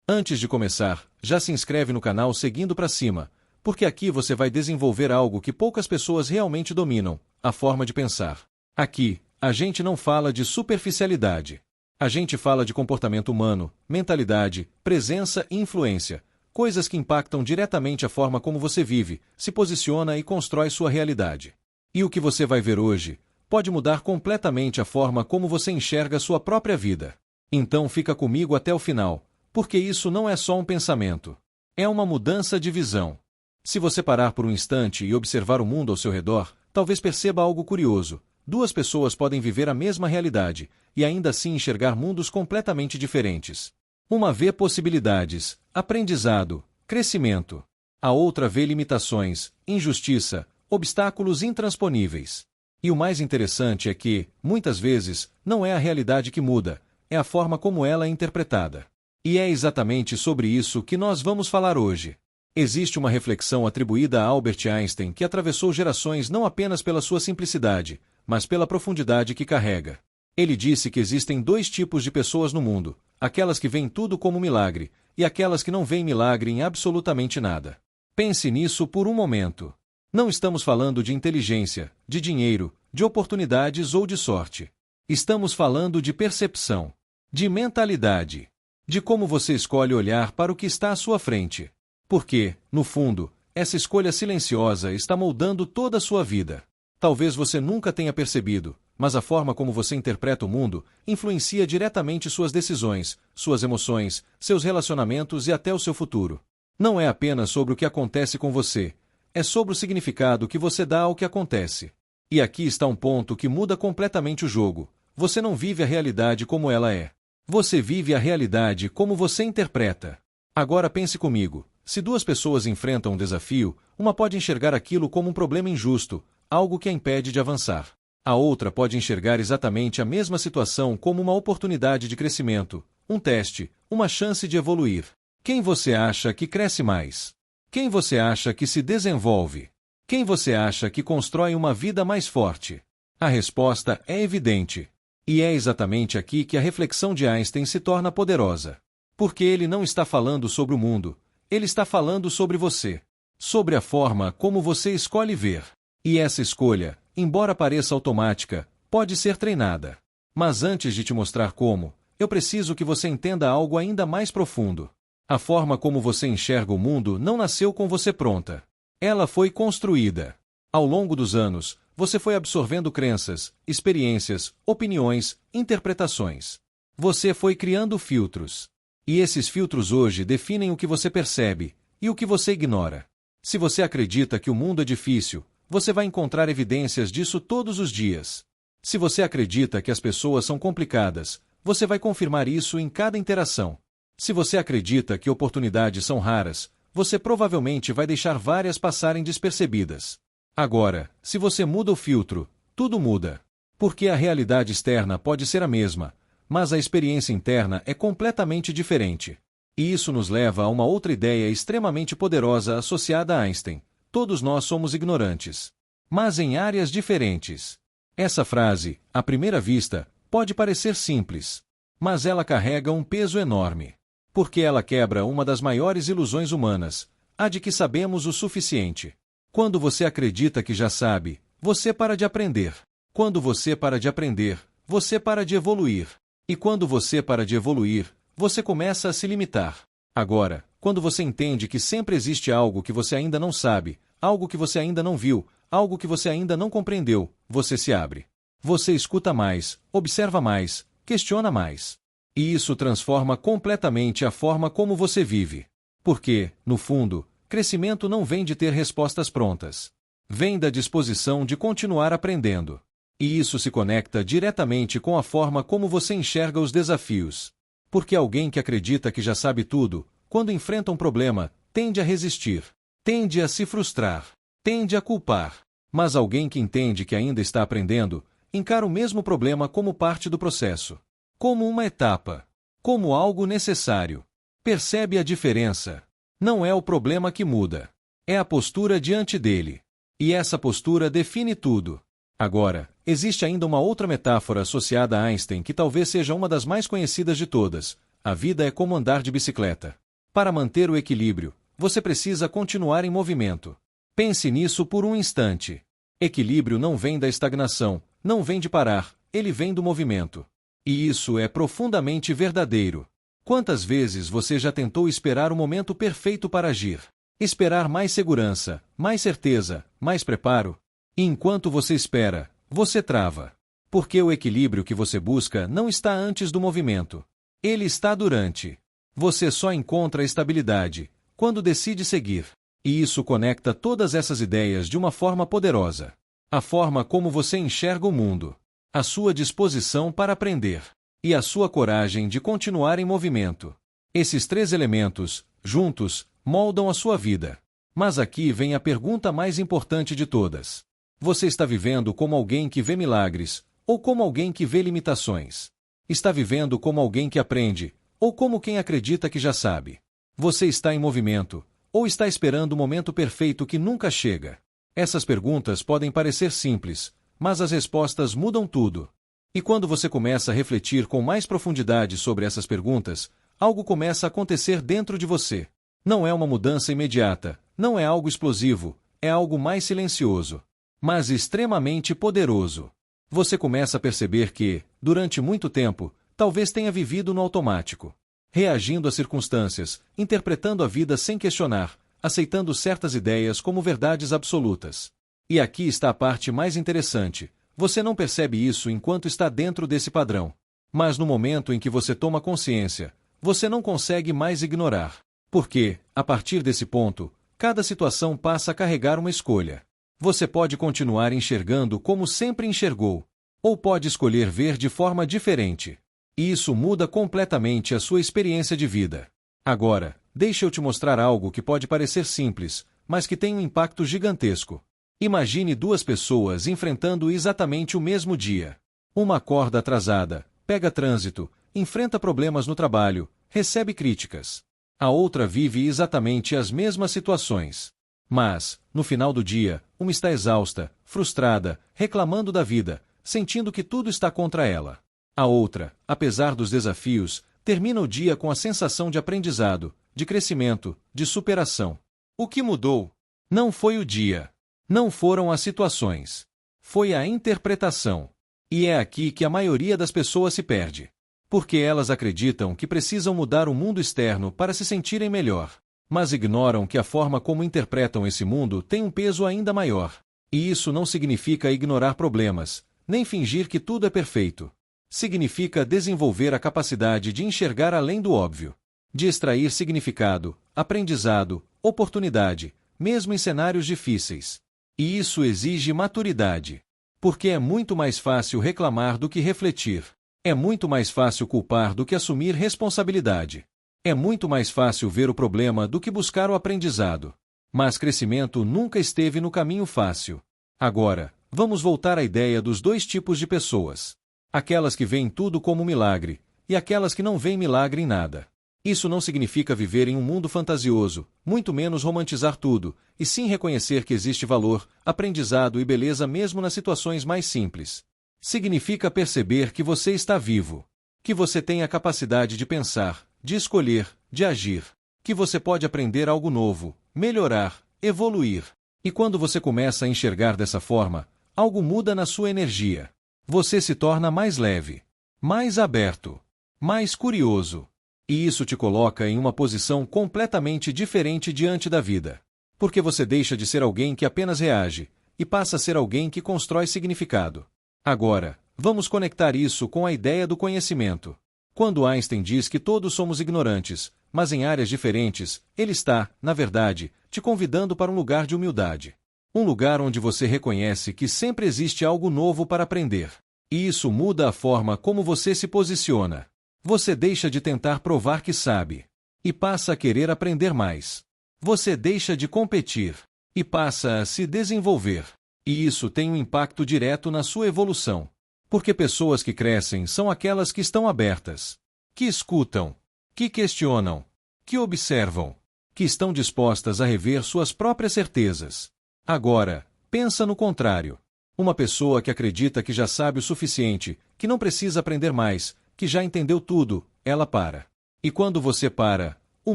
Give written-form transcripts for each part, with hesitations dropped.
Antes de começar, já se inscreve no canal seguindo para cima, porque aqui você vai desenvolver algo que poucas pessoas realmente dominam, a forma de pensar. Aqui, a gente não fala de superficialidade. A gente fala de comportamento humano, mentalidade, presença e influência, coisas que impactam diretamente a forma como você vive, se posiciona e constrói sua realidade. E o que você vai ver hoje pode mudar completamente a forma como você enxerga sua própria vida. Então fica comigo até o final, porque isso não é só um pensamento. É uma mudança de visão. Se você parar por um instante e observar o mundo ao seu redor, talvez perceba algo curioso. Duas pessoas podem viver a mesma realidade e ainda assim enxergar mundos completamente diferentes. Uma vê possibilidades, aprendizado, crescimento. A outra vê limitações, injustiça, obstáculos intransponíveis. E o mais interessante é que, muitas vezes, não é a realidade que muda, é a forma como ela é interpretada. E é exatamente sobre isso que nós vamos falar hoje. Existe uma reflexão atribuída a Albert Einstein que atravessou gerações não apenas pela sua simplicidade, mas pela profundidade que carrega. Ele disse que existem dois tipos de pessoas no mundo, aquelas que veem tudo como milagre, e aquelas que não veem milagre em absolutamente nada. Pense nisso por um momento. Não estamos falando de inteligência, de dinheiro, de oportunidades ou de sorte. Estamos falando de percepção, de mentalidade, de como você escolhe olhar para o que está à sua frente. Porque, no fundo, essa escolha silenciosa está moldando toda a sua vida. Talvez você nunca tenha percebido, mas a forma como você interpreta o mundo influencia diretamente suas decisões, suas emoções, seus relacionamentos e até o seu futuro. Não é apenas sobre o que acontece com você, é sobre o significado que você dá ao que acontece. E aqui está um ponto que muda completamente o jogo. Você não vive a realidade como ela é. Você vive a realidade como você interpreta. Agora pense comigo. Se duas pessoas enfrentam um desafio, uma pode enxergar aquilo como um problema injusto, algo que a impede de avançar. A outra pode enxergar exatamente a mesma situação como uma oportunidade de crescimento, um teste, uma chance de evoluir. Quem você acha que cresce mais? Quem você acha que se desenvolve? Quem você acha que constrói uma vida mais forte? A resposta é evidente. E é exatamente aqui que a reflexão de Einstein se torna poderosa. Porque ele não está falando sobre o mundo, ele está falando sobre você. Sobre a forma como você escolhe ver. E essa escolha, embora pareça automática, pode ser treinada. Mas antes de te mostrar como, eu preciso que você entenda algo ainda mais profundo. A forma como você enxerga o mundo não nasceu com você pronta. Ela foi construída. Ao longo dos anos, você foi absorvendo crenças, experiências, opiniões, interpretações. Você foi criando filtros. E esses filtros hoje definem o que você percebe e o que você ignora. Se você acredita que o mundo é difícil, você vai encontrar evidências disso todos os dias. Se você acredita que as pessoas são complicadas, você vai confirmar isso em cada interação. Se você acredita que oportunidades são raras, você provavelmente vai deixar várias passarem despercebidas. Agora, se você muda o filtro, tudo muda. Porque a realidade externa pode ser a mesma, mas a experiência interna é completamente diferente. E isso nos leva a uma outra ideia extremamente poderosa associada a Einstein. Todos nós somos ignorantes. Mas em áreas diferentes. Essa frase, à primeira vista, pode parecer simples. Mas ela carrega um peso enorme. Porque ela quebra uma das maiores ilusões humanas, a de que sabemos o suficiente. Quando você acredita que já sabe, você para de aprender. Quando você para de aprender, você para de evoluir. E quando você para de evoluir, você começa a se limitar. Agora, quando você entende que sempre existe algo que você ainda não sabe, algo que você ainda não viu, algo que você ainda não compreendeu, você se abre. Você escuta mais, observa mais, questiona mais. E isso transforma completamente a forma como você vive. Porque, no fundo, crescimento não vem de ter respostas prontas. Vem da disposição de continuar aprendendo. E isso se conecta diretamente com a forma como você enxerga os desafios. Porque alguém que acredita que já sabe tudo, quando enfrenta um problema, tende a resistir, tende a se frustrar, tende a culpar. Mas alguém que entende que ainda está aprendendo, encara o mesmo problema como parte do processo. Como uma etapa. Como algo necessário. Percebe a diferença. Não é o problema que muda. É a postura diante dele. E essa postura define tudo. Agora, existe ainda uma outra metáfora associada a Einstein que talvez seja uma das mais conhecidas de todas, A vida é como andar de bicicleta. Para manter o equilíbrio, você precisa continuar em movimento. Pense nisso por um instante. Equilíbrio não vem da estagnação, não vem de parar, ele vem do movimento. E isso é profundamente verdadeiro. Quantas vezes você já tentou esperar o momento perfeito para agir? Esperar mais segurança, mais certeza, mais preparo? E enquanto você espera, você trava. Porque o equilíbrio que você busca não está antes do movimento. Ele está durante. Você só encontra estabilidade quando decide seguir. E isso conecta todas essas ideias de uma forma poderosa. A forma como você enxerga o mundo, a sua disposição para aprender e a sua coragem de continuar em movimento. Esses três elementos, juntos, moldam a sua vida. Mas aqui vem a pergunta mais importante de todas. Você está vivendo como alguém que vê milagres, ou como alguém que vê limitações? Está vivendo como alguém que aprende, ou como quem acredita que já sabe? Você está em movimento, ou está esperando o momento perfeito que nunca chega? Essas perguntas podem parecer simples, mas as respostas mudam tudo. E quando você começa a refletir com mais profundidade sobre essas perguntas, algo começa a acontecer dentro de você. Não é uma mudança imediata, não é algo explosivo, é algo mais silencioso, mas extremamente poderoso. Você começa a perceber que, durante muito tempo, talvez tenha vivido no automático, reagindo às circunstâncias, interpretando a vida sem questionar, aceitando certas ideias como verdades absolutas. E aqui está a parte mais interessante. Você não percebe isso enquanto está dentro desse padrão. Mas no momento em que você toma consciência, você não consegue mais ignorar. Porque, a partir desse ponto, cada situação passa a carregar uma escolha. Você pode continuar enxergando como sempre enxergou, ou pode escolher ver de forma diferente. E isso muda completamente a sua experiência de vida. Agora, deixa eu te mostrar algo que pode parecer simples, mas que tem um impacto gigantesco. Imagine duas pessoas enfrentando exatamente o mesmo dia. Uma acorda atrasada, pega trânsito, enfrenta problemas no trabalho, recebe críticas. A outra vive exatamente as mesmas situações. Mas, no final do dia, uma está exausta, frustrada, reclamando da vida, sentindo que tudo está contra ela. A outra, apesar dos desafios, termina o dia com a sensação de aprendizado, de crescimento, de superação. O que mudou? Não foi o dia. Não foram as situações. Foi a interpretação. E é aqui que a maioria das pessoas se perde. Porque elas acreditam que precisam mudar o mundo externo para se sentirem melhor. Mas ignoram que a forma como interpretam esse mundo tem um peso ainda maior. E isso não significa ignorar problemas, nem fingir que tudo é perfeito. Significa desenvolver a capacidade de enxergar além do óbvio. De extrair significado, aprendizado, oportunidade, mesmo em cenários difíceis. E isso exige maturidade. Porque é muito mais fácil reclamar do que refletir. É muito mais fácil culpar do que assumir responsabilidade. É muito mais fácil ver o problema do que buscar o aprendizado. Mas crescimento nunca esteve no caminho fácil. Agora, vamos voltar à ideia dos dois tipos de pessoas. Aquelas que veem tudo como milagre, e aquelas que não veem milagre em nada. Isso não significa viver em um mundo fantasioso, muito menos romantizar tudo, e sim reconhecer que existe valor, aprendizado e beleza mesmo nas situações mais simples. Significa perceber que você está vivo, que você tem a capacidade de pensar, de escolher, de agir, que você pode aprender algo novo, melhorar, evoluir. E quando você começa a enxergar dessa forma, algo muda na sua energia. Você se torna mais leve, mais aberto, mais curioso. E isso te coloca em uma posição completamente diferente diante da vida. Porque você deixa de ser alguém que apenas reage, e passa a ser alguém que constrói significado. Agora, vamos conectar isso com a ideia do conhecimento. Quando Einstein diz que todos somos ignorantes, mas em áreas diferentes, ele está, na verdade, te convidando para um lugar de humildade. Um lugar onde você reconhece que sempre existe algo novo para aprender. E isso muda a forma como você se posiciona. Você deixa de tentar provar que sabe, e passa a querer aprender mais. Você deixa de competir, e passa a se desenvolver. E isso tem um impacto direto na sua evolução. Porque pessoas que crescem são aquelas que estão abertas, que escutam, que questionam, que observam, que estão dispostas a rever suas próprias certezas. Agora, pensa no contrário. Uma pessoa que acredita que já sabe o suficiente, que não precisa aprender mais, que já entendeu tudo, ela para. E quando você para, o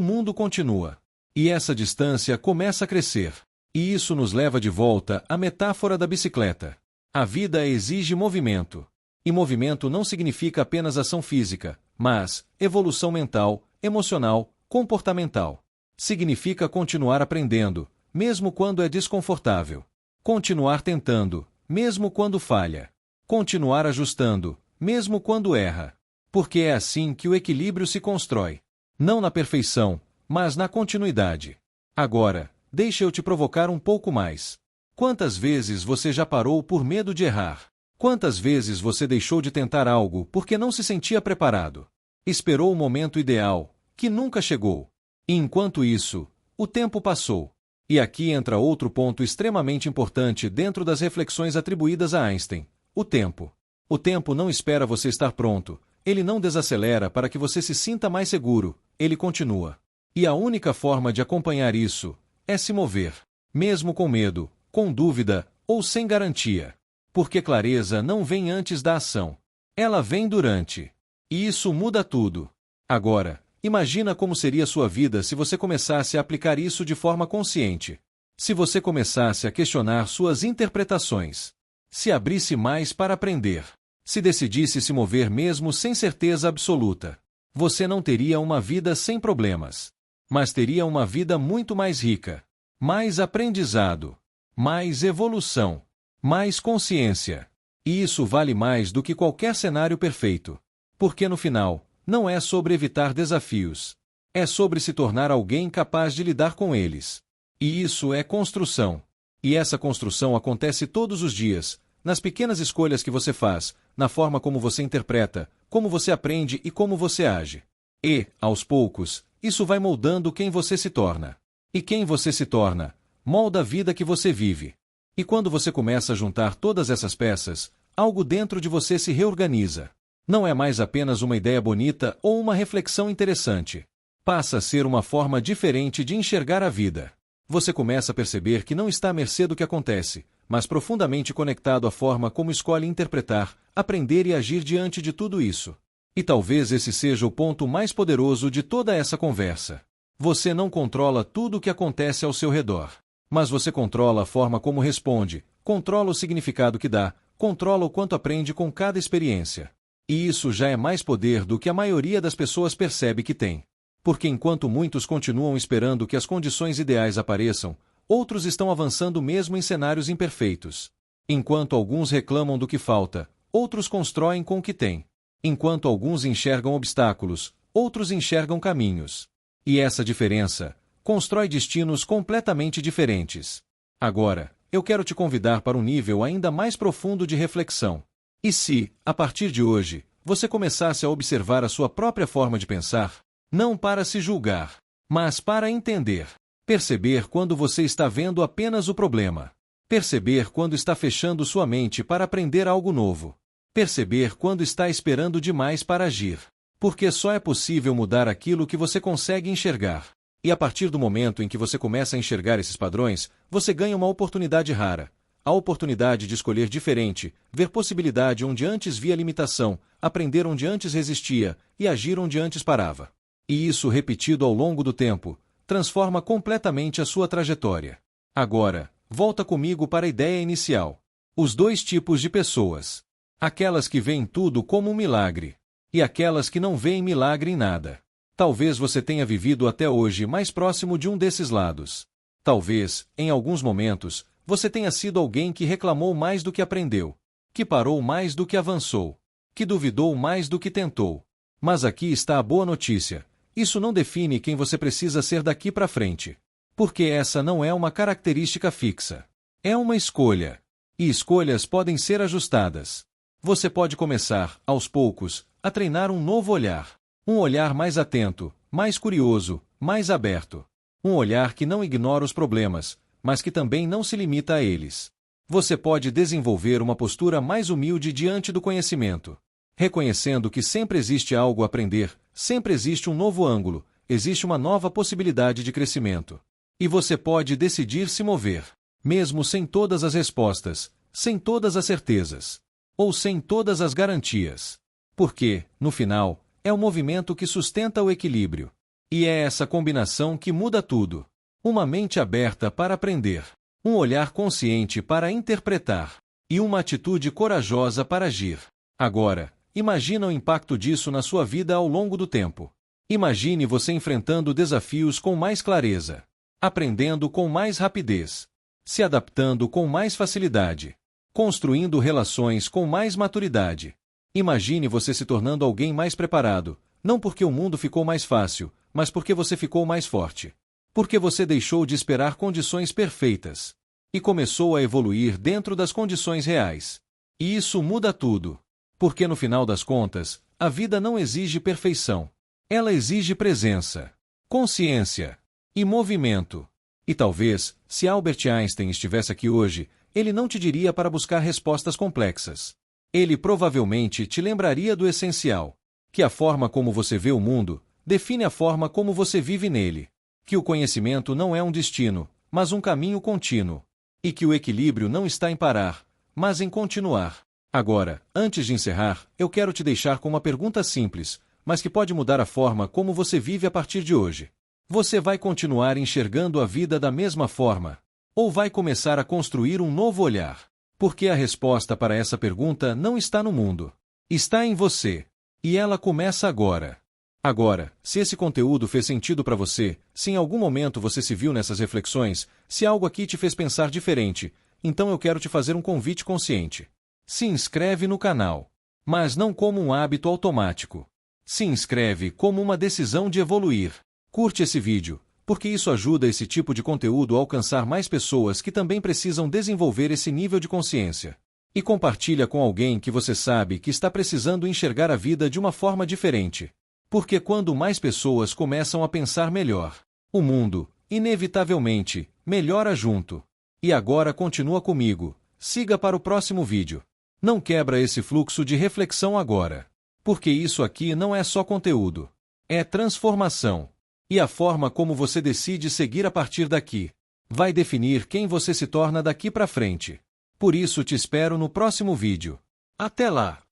mundo continua. E essa distância começa a crescer. E isso nos leva de volta à metáfora da bicicleta. A vida exige movimento. E movimento não significa apenas ação física, mas evolução mental, emocional, comportamental. Significa continuar aprendendo, mesmo quando é desconfortável. Continuar tentando, mesmo quando falha. Continuar ajustando, mesmo quando erra. Porque é assim que o equilíbrio se constrói. Não na perfeição, mas na continuidade. Agora, deixa eu te provocar um pouco mais. Quantas vezes você já parou por medo de errar? Quantas vezes você deixou de tentar algo porque não se sentia preparado? Esperou o momento ideal, que nunca chegou. E enquanto isso, o tempo passou. E aqui entra outro ponto extremamente importante dentro das reflexões atribuídas a Einstein: o tempo. O tempo não espera você estar pronto, ele não desacelera para que você se sinta mais seguro, ele continua. E a única forma de acompanhar isso é se mover, mesmo com medo, com dúvida ou sem garantia. Porque clareza não vem antes da ação. Ela vem durante. E isso muda tudo. Agora, imagina como seria sua vida se você começasse a aplicar isso de forma consciente. Se você começasse a questionar suas interpretações. Se abrisse mais para aprender. Se decidisse se mover mesmo sem certeza absoluta. Você não teria uma vida sem problemas. Mas teria uma vida muito mais rica. Mais aprendizado. Mais evolução. Mais consciência. E isso vale mais do que qualquer cenário perfeito. Porque no final, não é sobre evitar desafios. É sobre se tornar alguém capaz de lidar com eles. E isso é construção. E essa construção acontece todos os dias, nas pequenas escolhas que você faz, na forma como você interpreta, como você aprende e como você age. E, aos poucos, isso vai moldando quem você se torna. E quem você se torna, molda a vida que você vive. E quando você começa a juntar todas essas peças, algo dentro de você se reorganiza. Não é mais apenas uma ideia bonita ou uma reflexão interessante. Passa a ser uma forma diferente de enxergar a vida. Você começa a perceber que não está à mercê do que acontece, mas profundamente conectado à forma como escolhe interpretar, aprender e agir diante de tudo isso. E talvez esse seja o ponto mais poderoso de toda essa conversa. Você não controla tudo o que acontece ao seu redor. Mas você controla a forma como responde, controla o significado que dá, controla o quanto aprende com cada experiência. E isso já é mais poder do que a maioria das pessoas percebe que tem. Porque enquanto muitos continuam esperando que as condições ideais apareçam, outros estão avançando mesmo em cenários imperfeitos. Enquanto alguns reclamam do que falta, outros constroem com o que têm. Enquanto alguns enxergam obstáculos, outros enxergam caminhos. E essa diferença constrói destinos completamente diferentes. Agora, eu quero te convidar para um nível ainda mais profundo de reflexão. E se, a partir de hoje, você começasse a observar a sua própria forma de pensar, não para se julgar, mas para entender, perceber quando você está vendo apenas o problema, perceber quando está fechando sua mente para aprender algo novo, perceber quando está esperando demais para agir, porque só é possível mudar aquilo que você consegue enxergar. E a partir do momento em que você começa a enxergar esses padrões, você ganha uma oportunidade rara. A oportunidade de escolher diferente, ver possibilidade onde antes via limitação, aprender onde antes resistia e agir onde antes parava. E isso, repetido ao longo do tempo, transforma completamente a sua trajetória. Agora, volta comigo para a ideia inicial. Os dois tipos de pessoas. Aquelas que veem tudo como um milagre. E aquelas que não veem milagre em nada. Talvez você tenha vivido até hoje mais próximo de um desses lados. Talvez, em alguns momentos, você tenha sido alguém que reclamou mais do que aprendeu, que parou mais do que avançou, que duvidou mais do que tentou. Mas aqui está a boa notícia. Isso não define quem você precisa ser daqui para frente. Porque essa não é uma característica fixa. É uma escolha. E escolhas podem ser ajustadas. Você pode começar, aos poucos, a treinar um novo olhar. Um olhar mais atento, mais curioso, mais aberto. Um olhar que não ignora os problemas, mas que também não se limita a eles. Você pode desenvolver uma postura mais humilde diante do conhecimento, reconhecendo que sempre existe algo a aprender, sempre existe um novo ângulo, existe uma nova possibilidade de crescimento. E você pode decidir se mover, mesmo sem todas as respostas, sem todas as certezas, ou sem todas as garantias. Porque, no final, É o movimento que sustenta o equilíbrio. E é essa combinação que muda tudo. Uma mente aberta para aprender, um olhar consciente para interpretar e uma atitude corajosa para agir. Agora, imagina o impacto disso na sua vida ao longo do tempo. Imagine você enfrentando desafios com mais clareza, aprendendo com mais rapidez, se adaptando com mais facilidade, construindo relações com mais maturidade. Imagine você se tornando alguém mais preparado, não porque o mundo ficou mais fácil, mas porque você ficou mais forte. Porque você deixou de esperar condições perfeitas e começou a evoluir dentro das condições reais. E isso muda tudo. Porque no final das contas, a vida não exige perfeição. Ela exige presença, consciência e movimento. E talvez, se Albert Einstein estivesse aqui hoje, ele não te diria para buscar respostas complexas. Ele provavelmente te lembraria do essencial, que a forma como você vê o mundo define a forma como você vive nele, que o conhecimento não é um destino, mas um caminho contínuo, e que o equilíbrio não está em parar, mas em continuar. Agora, antes de encerrar, eu quero te deixar com uma pergunta simples, mas que pode mudar a forma como você vive a partir de hoje. Você vai continuar enxergando a vida da mesma forma? Ou vai começar a construir um novo olhar? Porque a resposta para essa pergunta não está no mundo. Está em você. E ela começa agora. Agora, se esse conteúdo fez sentido para você, se em algum momento você se viu nessas reflexões, se algo aqui te fez pensar diferente, então eu quero te fazer um convite consciente. Se inscreve no canal. Mas não como um hábito automático. Se inscreve como uma decisão de evoluir. Curte esse vídeo, porque isso ajuda esse tipo de conteúdo a alcançar mais pessoas que também precisam desenvolver esse nível de consciência. E compartilha com alguém que você sabe que está precisando enxergar a vida de uma forma diferente. Porque quando mais pessoas começam a pensar melhor, o mundo, inevitavelmente, melhora junto. E agora continua comigo. Siga para o próximo vídeo. Não quebra esse fluxo de reflexão agora. Porque isso aqui não é só conteúdo. É transformação. E a forma como você decide seguir a partir daqui vai definir quem você se torna daqui para frente. Por isso te espero no próximo vídeo. Até lá!